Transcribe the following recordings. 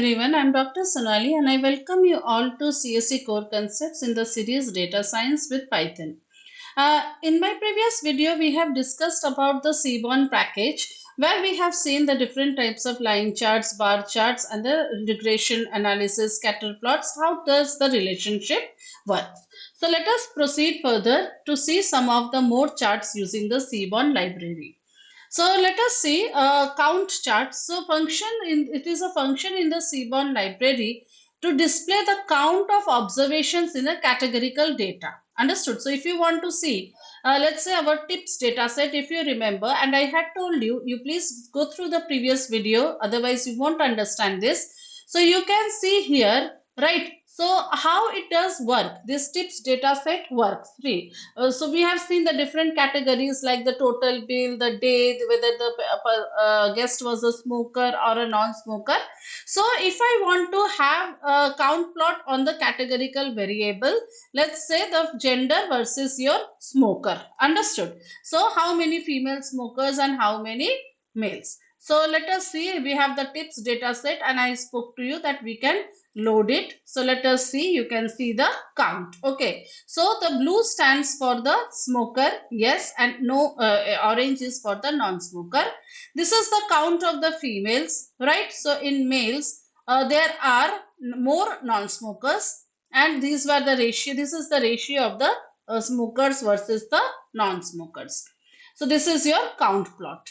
everyone, I'm Dr. Sonali and I welcome you all to CSE Core Concepts in the series Data Science with Python. In my previous video, we have discussed about the Seaborn package where we have seen the different types of line charts, bar charts and the regression analysis, scatter plots. How does the relationship work? So let us proceed further to see some of the more charts using the Seaborn library. So let us see count chart. So it is a function in the Seaborn library to display the count of observations in a categorical data. Understood? So if you want to see, let's say our tips data set, if you remember, and I had told you, you please go through the previous video, otherwise you won't understand this. So you can see here, right? So how it does work, this tips data set works. So we have seen the different categories like the total bill, the day, whether the guest was a smoker or a non-smoker. So if I want to have a count plot on the categorical variable, let's say the gender versus your smoker. Understood? So how many female smokers and how many males? So let us see, we have the tips data set and I spoke to you that we can load it. So let us see, you can see the count. Okay, so the blue stands for the smoker, yes, and no, orange is for the non-smoker. This is the count of the females, right? So in males there are more non-smokers and these were the ratio. This is the ratio of the smokers versus the non-smokers. So this is your count plot.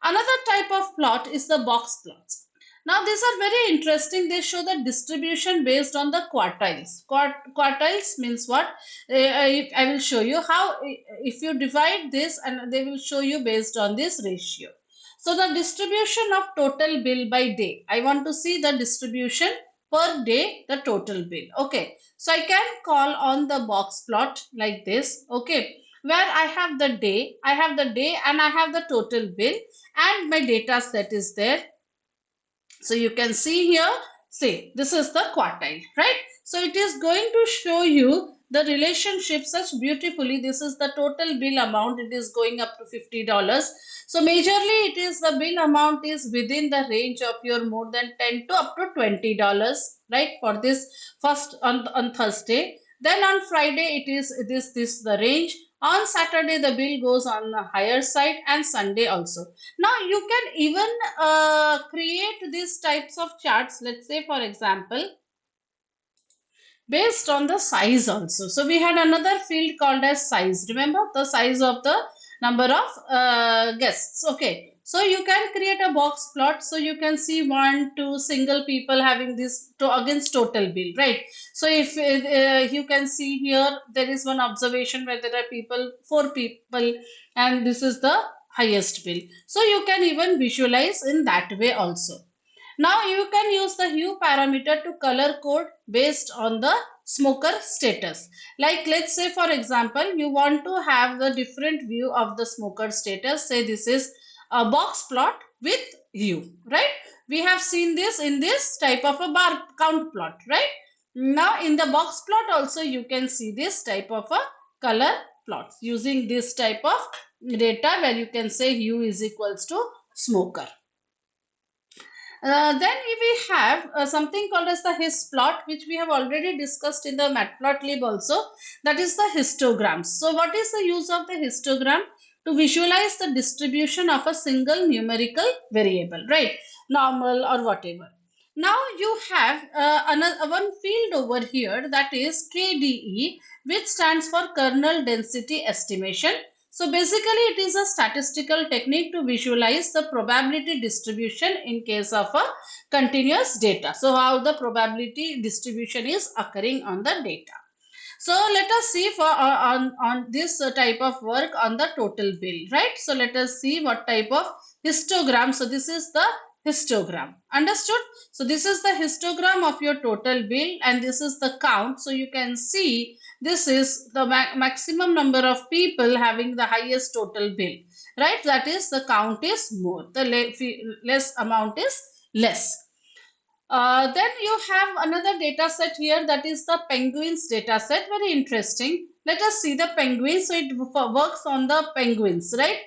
Another type of plot is the box plots. Now these are very interesting. They show the distribution based on the quartiles. Quartiles means what? I will show you how, if you divide this, and they will show you based on this ratio. So the distribution of total bill by day. I want to see the distribution per day, the total bill. Okay. So I can call on the box plot like this. Okay. Where I have the day and I have the total bill and my data set is there. So you can see here, say this is the quartile, right? So it is going to show you the relationship such beautifully. This is the total bill amount. It is going up to $50. So majorly it is the bill amount is within the range of your more than 10 to up to $20, right? For this first on Thursday. Then on Friday it is this the range. On Saturday the bill goes on the higher side and Sunday also. Now you can even create these types of charts, let's say for example based on the size also. So we had another field called as size. Remember the size of the number of guests. Okay. So you can create a box plot. So you can see 1, 2 single people having this against total bill, right? So if you can see here, there is one observation where there are 4 people, and this is the highest bill. So you can even visualize in that way also. Now you can use the hue parameter to color code based on the smoker status. Like let's say for example, you want to have the different view of the smoker status. Say this is a box plot with hue, right? We have seen this in this type of a bar count plot, right? Now in the box plot also you can see this type of a color plots using this type of data where you can say hue is equals to smoker. Then we have something called as the his plot, which we have already discussed in the matplotlib also. That is the histograms. So what is the use of the histogram? To visualize the distribution of a single numerical variable, right? Normal or whatever. Now you have another one field over here, that is KDE, which stands for kernel density estimation. So basically it is a statistical technique to visualize the probability distribution in case of a continuous data. So how the probability distribution is occurring on the data. So let us see for on this type of work on the total bill, right? So let us see what type of histogram. So this is the histogram. Understood? So this is the histogram of your total bill and this is the count. So you can see this is the maximum number of people having the highest total bill, right? That is the count is more, the less amount is less. Then you have another data set here, that is the penguins data set. Very interesting. Let us see the penguins. So it works on the penguins, right?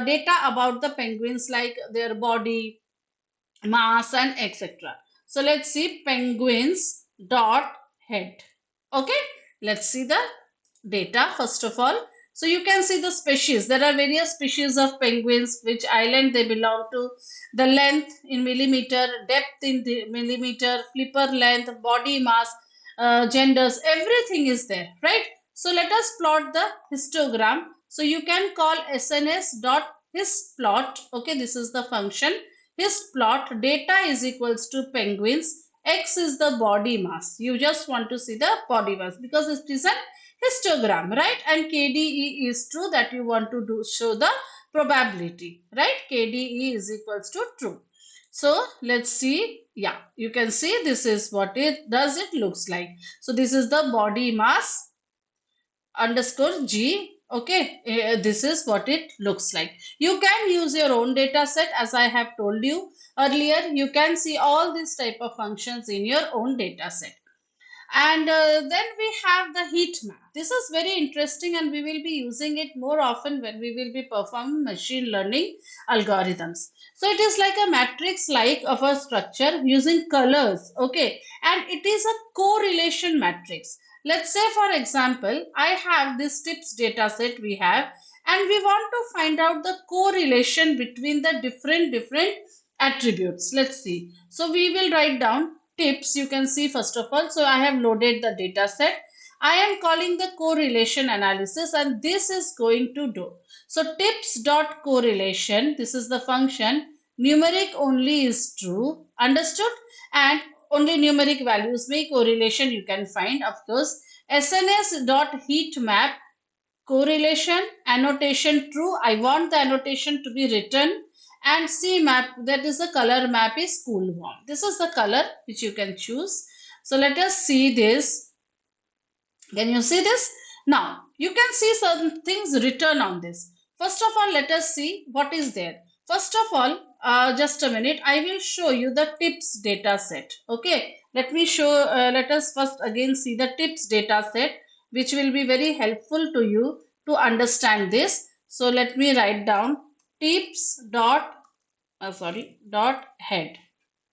Data about the penguins like their body, mass and etc. So let's see penguins dot head. Okay, let's see the data first of all. So you can see the species. There are various species of penguins, which island they belong to, the length in millimeter, depth in millimeter, flipper length, body mass, genders, everything is there, right? So let us plot the histogram. So you can call SNS dot hisplot. Okay, this is the function. Hisplot data is equals to penguins. X is the body mass. You just want to see the body mass because it is an histogram, right? And KDE is true, that you want to do show the probability, right? KDE is equals to true. So let's see. Yeah, you can see this is what it does. It looks like. So this is the body mass underscore G. Okay, this is what it looks like. You can use your own data set, as I have told you earlier. You can see all these type of functions in your own data set. And then we have the heat map. This is very interesting, and we will be using it more often when we will be performing machine learning algorithms. So it is like a matrix like of a structure using colors. Okay, and it is a correlation matrix. Let's say, for example, I have this tips data set we have, and we want to find out the correlation between the different attributes. Let's see. So we will write down tips. You can see first of all. So I have loaded the data set. I am calling the correlation analysis, and this is going to do. So tips dot correlation. This is the function. Numeric only is true. Understood? And only numeric values may correlation you can find, of course. SNS dot heat map correlation annotation true. I want the annotation to be written. And C map, that is the color map, is cool warm. This is the color which you can choose. So let us see this. Can you see this? Now you can see certain things written on this. First of all, let us see what is there. First of all, just a minute, I will show you the tips data set. Okay, let me show, let us first again see the tips data set, which will be very helpful to you to understand this. So let me write down tips dot dot head.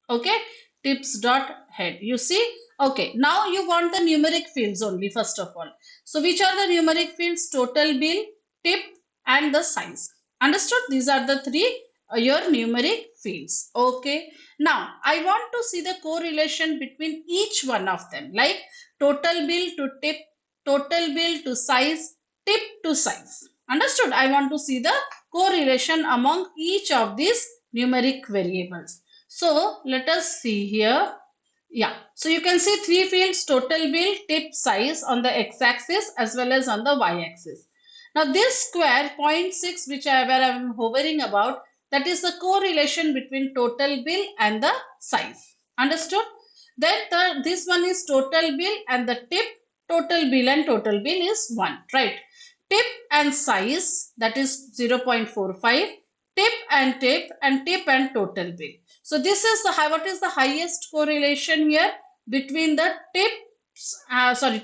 Okay, tips dot head. You see? Okay, now you want the numeric fields only first of all. So which are the numeric fields? Total bill, tip, and the size. Understood? These are the three your numeric fields. Okay, now I want to see the correlation between each one of them, like total bill to tip, total bill to size, tip to size. Understood? I want to see the correlation among each of these numeric variables. So let us see here. Yeah, so you can see three fields: total bill, tip, size on the x-axis as well as on the y-axis. Now this square 0.6 where I am hovering about, that is the correlation between total bill and the size. Understood? Then this one is total bill and the tip. Total bill and total bill is 1, right? Tip and size, that is 0.45. Tip and tip and total bill. So this is the what is the highest correlation here between the tips,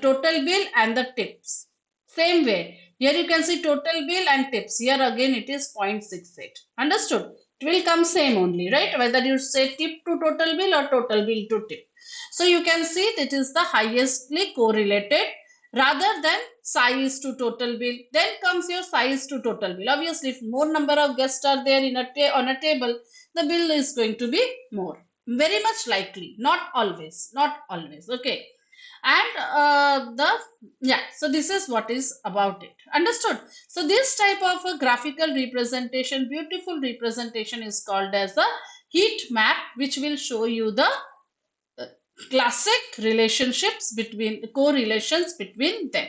total bill and the tips. Same way, here you can see total bill and tips. Here again it is 0.68. Understood? It will come same only, right? Whether you say tip to total bill or total bill to tip. So you can see that is the highestly correlated rather than size to total bill. Then comes your size to total bill. Obviously, if more number of guests are there in on a table, the bill is going to be more. Very much likely, not always, okay. And so this is what is about it. Understood? So this type of a graphical representation, beautiful representation, is called as a heat map, which will show you the classic relationships between correlations between them.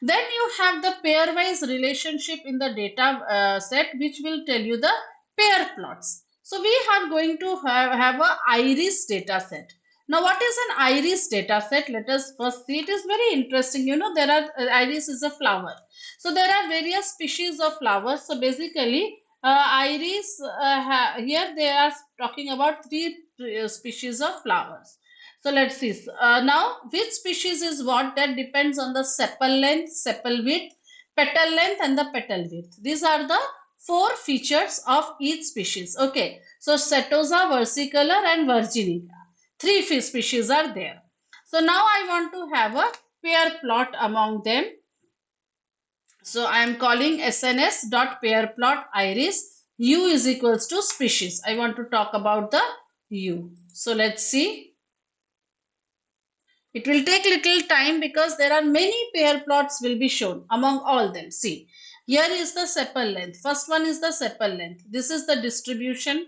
Then you have the pairwise relationship in the data set, which will tell you the pair plots. So we are going to have a iris data set. Now what is an iris data set? Let us first see. It is very interesting. You know, there are iris is a flower. So there are various species of flowers. So basically iris here they are talking about three species of flowers. So let's see. Now, which species is what? That depends on the sepal length, sepal width, petal length, and the petal width. These are the four features of each species. Okay. So Setosa versicolor and virginica. Three fish species are there. So now I want to have a pair plot among them. So I am calling SNS dot pair plot iris. U is equals to species. I want to talk about the U. So let's see. It will take little time because there are many pair plots will be shown among all them. See, here is the sepal length. First one is the sepal length. This is the distribution.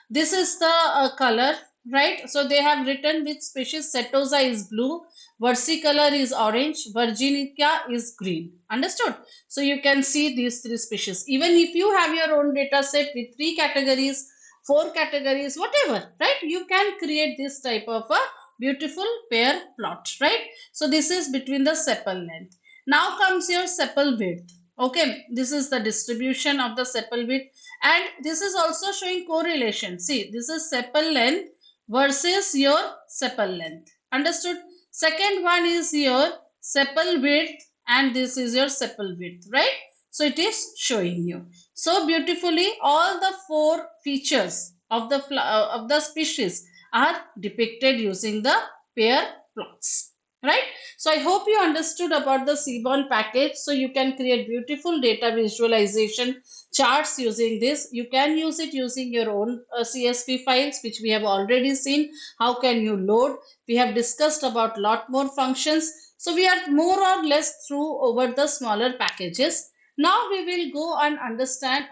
This is the color, right? So they have written which species. Setosa is blue, versicolor is orange, virginica is green. Understood? So you can see these three species. Even if you have your own data set with 3 categories, 4 categories, whatever, right? You can create this type of a beautiful pair plot, right? So this is between the sepal length. Now comes your sepal width. Okay, this is the distribution of the sepal width, and this is also showing correlation. See, this is sepal length versus your sepal length. Understood? Second one is your sepal width, and this is your sepal width, right? So it is showing you. So beautifully, all the 4 features of the species are depicted using the pair plots, right? So I hope you understood about the Seaborn package. So you can create beautiful data visualization charts using this. You can use it using your own CSV files, which we have already seen. How can you load? We have discussed about lot more functions. So we are more or less through over the smaller packages. Now we will go and understand,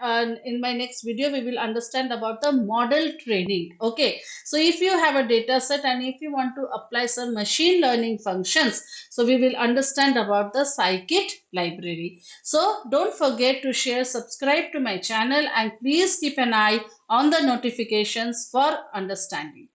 in my next video we will understand about the model training. Okay, so if you have a data set and if you want to apply some machine learning functions, so we will understand about the scikit library. So don't forget to share, subscribe to my channel, and please keep an eye on the notifications for understanding.